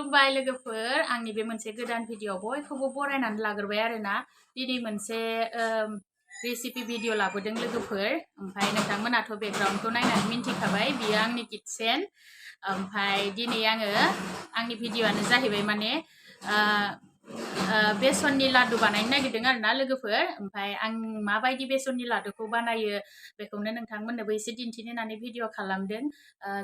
खुलुमबाय लोगोफोर आंनि बे मोनसे गोदान भिडिअ बयखौबो बरायनानै लाग्रोबाय आरोना दिनै मोनसे रेसिपि भिडिअ लाबोदों लोगोफोर ओमफ्राय नोंथांमोनाथ' बेकग्राउन्डखौ नायनानै मिन्थिखाबाय बियो आंनि किटचेन ओमफ्राय दिनै आंनि भिडिअआनो जाहैबाय माने बेसननि लाडु बानायनो नागिरदों आरोना लोगोफोर ओमफ्राय आं माबायदि बेसननि लाडुखौ बानायो बेखौनो नोंथांमोननोबो एसे दिन्थिनो होननानै भिडिअ खालामदों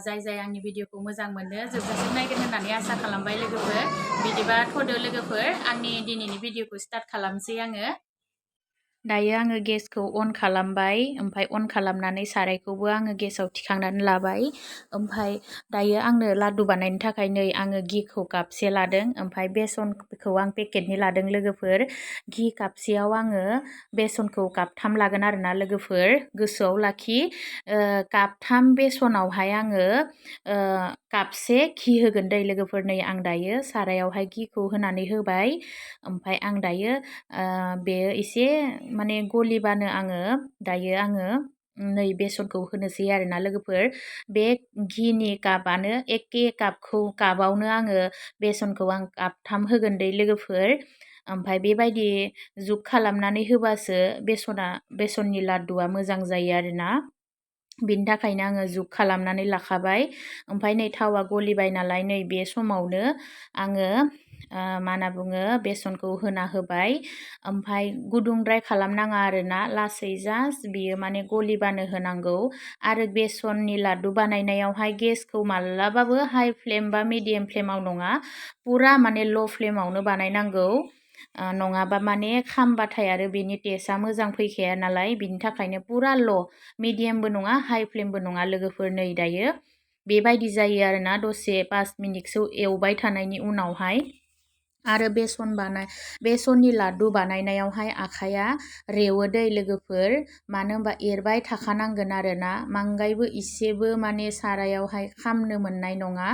जाय आंनि भिडिअखौ मोजां मोनो जोबजासिम नायगोन होननानै आसा खालामबाय लोगोफोर बिदिबा थ'दो लोगोफोर आंनि दिनैनि भिडिअखौ स्टार्ट खालामसै आङो दायो आङो गेसखौ अन खालामबाय ओमफ्राय अन खालामनानै सारायखौबो आङो गेसाव थिखांनानै लाबाय ओमफ्राय दायो आंनो लाडु बानायनो थाखाय नै आङो घिखौ कापसे लादों ओमफ्राय बेसनखौ आं पेकेटनि लादों लोगोफोर घि कापसेयाव आङो बेसनखौ कापथाम लागोन आरोना लोगोफोर गोसोआव लाखि कापथाम बेसनावहाय आङो कापसे घि होगोन दै लोगोफोर नै आं दायो सारायावहाय घिखौ होनानै होबाय ओमफ्राय आं दायो बेयो एसे माने गलिबानो आङो नै बेसनखौ होनोसै आरोना लोगोफोर बे घिनि कापआनो एखे कापआवनो आङो बेसनखौ आं कापथाम होगोन दै लोगोफोर ओमफ्राय बेबायदि जुग खालामनानै होबासो बेसननि लाडुआ मोजां जायो आरोना बिनि थाखायनो आङो जुग खालामनानै लाखाबाय ओमफ्राय नै थावा गलिबाय नालाय नै बे समावनो आङो मा होनना बुङो बेसनखौ होना होबाय ओमफ्राय गुदुंद्राय खालामनाङा आरोना लासै जास्ट बियो माने गलिबानो होनांगौ आरो बेसननि लाडु बानायनायावहाय गेसखौ मालाबाबो हाइ फ्लेम बा मिडियाम फ्लेमाव नङा पुरा माने ल' फ्लेमावनो बानायनांगौ नङाबा माने खामबाथाय आरो बेनि टेस्टआ मोजां फैखाया नालाय बिनि थाखायनो पुरा ल' मिडियामबो नङा हाइ फ्लेमबो नङा लोगोफोर नै दायो बेबायदि जायो आरोना दसे 5 मिनिटसो एवबाय थानायनि उनावहाय आरो बेसननि लाडु बानायनायावहाय आखाइया रेवो दै लोगोफोर मानो होनबा एरबाय थाखानांगोन आरोना मांगायबो इसेबो माने सारायावहाय खामनो मोननाय नङा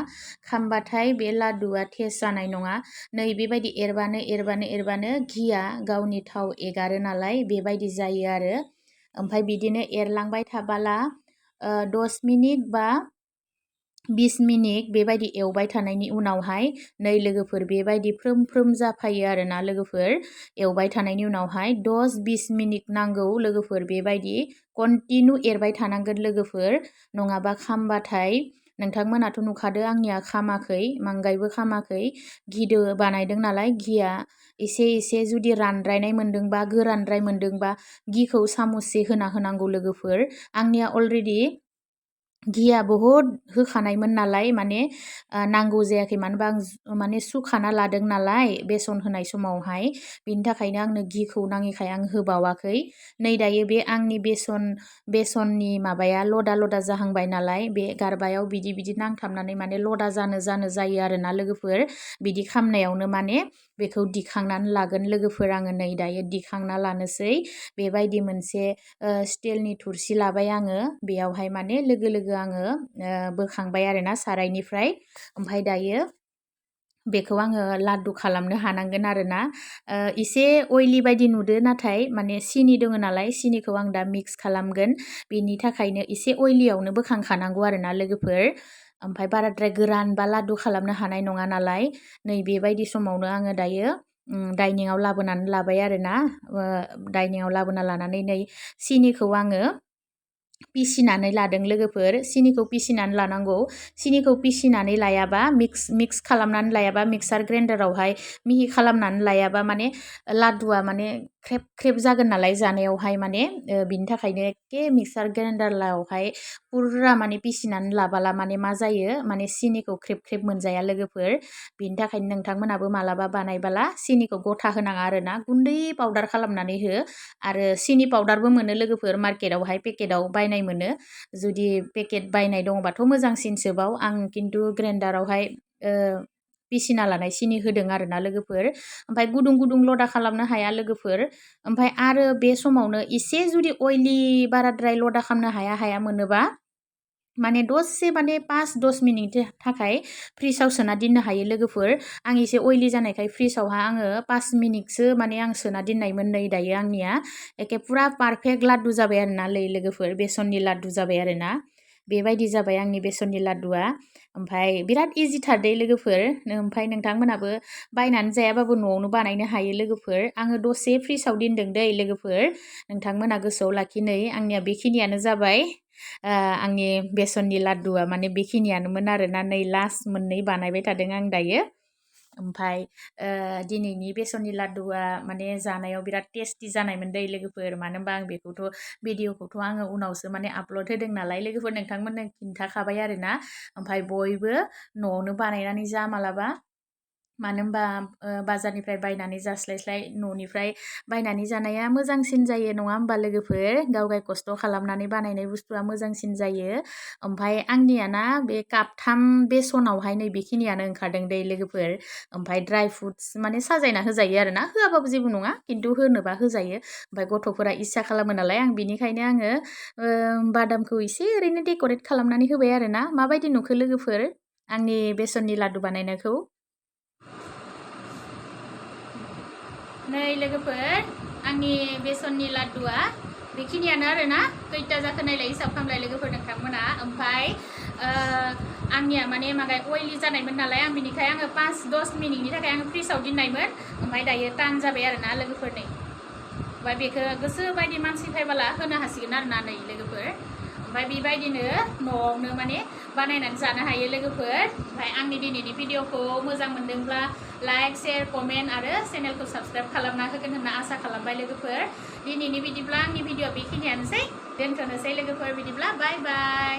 खामबाथाय बे लाडुआ टेस्ट जानाय नङा नै बेबायदि एरबानो घिया गावनि थाव एगारो नालाय बेबायदि जायो आरो ओमफ्राय बिदिनो एरलांबाय थाबाला 10 मिनिट बा 20 मिनिट बेबायदि एवबाय थानायनि उनावहाय नै लोगोफोर बेबायदि फ्रोम जाफायो आरोना लोगोफोर एवबाय थानायनि उनावहाय 10-20 मिनिट नांगौ लोगोफोर बेबायदि कन्टिनिउ एरबाय थानांगोन लोगोफोर नङाबा खामबाथाय नोंथांमोनाथ' नुखादो आंनिया खामाखै मांगायबो खामाखै घिदो बानायदों नालाय घिया एसे जुदि रानद्रायनाय मोन्दोंबा गोरानद्राय मोन्दोंबा घिखौ सामुससे होना होनांगौ लोगोफोर आंनिया अलरेडि घिया बहुद होखानायमोन नालाय माने नांगौ जायाखै मानो होनबा आं माने सुखाना लादों नालाय बेसन होनाय समावहाय बिनि थाखायनो आंनो घिखौ नाङिखाय आं होबावाखै नै दायो बे आंनि बेसननि माबाया लदा जाहांबाय नालाय बे गारबायाव बिदि नांथाबनानै माने लदा जानो जायो आरोना लोगोफोर बिदि खामनायावनो माने बेखौ दिखांनानै लागोन लोगोफोर आङो नै दायो दिखांना लानोसै बेबायदि मोनसे स्टिलनि थुरसि लाबाय आङो बेयावहाय माने लोगो आङो बोखांबाय आरोना सारायनिफ्राय ओमफ्राय दायो बेखौ आङो लाडु खालामनो हानांगोन आरोना एसे अइलि बायदि नुदो नाथाय माने सिनि दङ नालाय सिनिखौ आं दा मिक्स खालामगोन बेनि थाखायनो एसे अइलियावनो बोखांखानांगौ आरोना लोगोफोर ओमफ्राय बाराद्राय गोरान बा लाडु खालामनो हानाय नङा नालाय नै बेबायदि समावनो आङो दायो डाइनिंआव लाबोनानै लाबाय आरोना डाइनिंआव लाबोना लानानै नै सिनिखौ आङो पिसिनानै लादों लोगोफोर सिनिखौ पिसिनानै लानांगौ सिनिखौ पिसिनानै लायाबा मिक्स खालामनानै लायाबा मिक्सार ग्राइन्डारावहाय मिहि खालामनानै लायाबा माने लाडुआ माने ख्रेब जागोन नालाय जानायावहाय माने बिनि थाखायनो एखे मिक्सार ग्राइन्डारावहाय पुरा माने पिसिनानै लाबाला माने मा जायो माने सिनिखौ ख्रेब मोनजाया लोगोफोर बिनि थाखायनो नोंथांमोनाबो मालाबा बानायबाला सिनिखौ गथा होनाङा आरोना गुन्दै पाउदार खालामनानै हो आरो सिनि पाउदारबो मोनो लोगोफोर मार्केटावहाय पेकेटाव बायनाय मोनो जुदि पेकेट बायनाय दङबाथ' मोजांसिनसोबाव आं खिन्थु ग्राइन्डारावहाय पिसिना लानाय सिनि होदों आरोना लोगोफोर ओमफ्राय गुदुं लदा खालामनो हाया लोगोफोर ओमफ्राय आरो बे समावनो एसे जुदि अइलि बाराद्राय लदा खालामनो हाया मोनोबा माने दसे माने 5-10 मिनिटनि थाखाय फ्रिजाव सोना दोननो हायो लोगोफोर आं एसे अइलि जानायखाय फ्रिजावहाय आङो 5 मिनिटसो माने आं सोना दोननायमोन नै दायो आंनिया एखे पुरा पारफेक्ट लाडु जाबाय आरोना लोगोफोर बेसननि लाडु जाबाय आरोना बेबायदि जाबाय आंनि बेसननि लाड्डुआ ओमफ्राय बिराद इजिथार दै लोगोफोर ओमफ्राय नोंथांमोनाबो बायनानै जायाबाबो न'आवनो बानायनो हायो लोगोफोर आङो दसे फ्रिजआव दोनदों दै लोगोफोर नोंथांमोना गोसोआव लाखिनै आंनिया बेखिनियानो जाबाय आंनि बेसननि लाड्डुआ माने बेखिनियानोमोन आरोना नै लास्ट मोननै बानायबाय थादों आं दायो ओमफ्राय दिनैनि बेसननि लाड्डुआ माने जानायाव बिराद टेस्टि जानायमोन दै लोगोफोर मानो होनबा आं बेखौथ' भिडिअखौथ' आङो उनावसो माने आपल'ड होदों नालाय लोगोफोर नोंथांमोननो खिन्थाखाबाय आरोना ओमफ्राय बयबो न'आवनो बानायनानै जा मालाबा मानो होनबा बाजारनिफ्राय बायनानै जास्लायस्लाय न'निफ्राय बायनानै जानाया मोजांसिन जायो नङा होमबा लोगोफोर गाव खस्थ' खालामनानै बानायनाय बुस्थुआ मोजांसिन जायो ओमफ्राय आंनियाना बे कापथाम बेसनावहाय नै बेखिनियानो ओंखारदों दै लोगोफोर ओमफ्राय ड्राइ फ्रुट्स माने साजायना होजायो आरोना होआबाबो जेबो नङा खिन्थु होनोबा होजायो ओमफ्राय गथ'फोरा इस्सा खालामो नालाय आं बिनिखायनो आङो बादामखौ एसे ओरैनो डेक'रेट खालामनानै होबाय आरोना माबायदि नुखो लोगोफोर आंनि बेसननि लाड्डु बानायनायखौ नै लोगोफोर आंनि बेसननि लाड्डुआ बेखिनियानो आरोना खैथा जाखो नायलाय हिसाब खालामलाय लोगोफोर नोंथांमोना ओमफ्राय आंनिया माने माबाय अइलि जानायमोन नालाय आं बिनिखाय आङो 5-10 मिनिटनि थाखाय आङो फ्रिजआव दोननायमोन ओमफ्राय दायो टान जाबाय आरोना लोगोफोरनि ओमफ्राय बेखौ गोसो बायदि मानसि फैबोला होनो हासिगोन आरोना नै लोगोफोर ओमफ्राय बेबायदिनो न'आवनो माने बानायनानै जानो हायो लोगोफोर ओमफ्राय आंनि दिनैनि भिडिअखौ मोजां मोनदोंब्ला लाइक शेयार कमेन्ट आरो चेनेलखौ साबस्क्राइब खालामना होगोन होनना आसा खालामबाय लोगोफोर दिनैनि बिदिब्ला आंनि भिडिअ बेखिनियानोसै दोनथ'नोसै लोगोफोर बिदिब्ला बाय बाय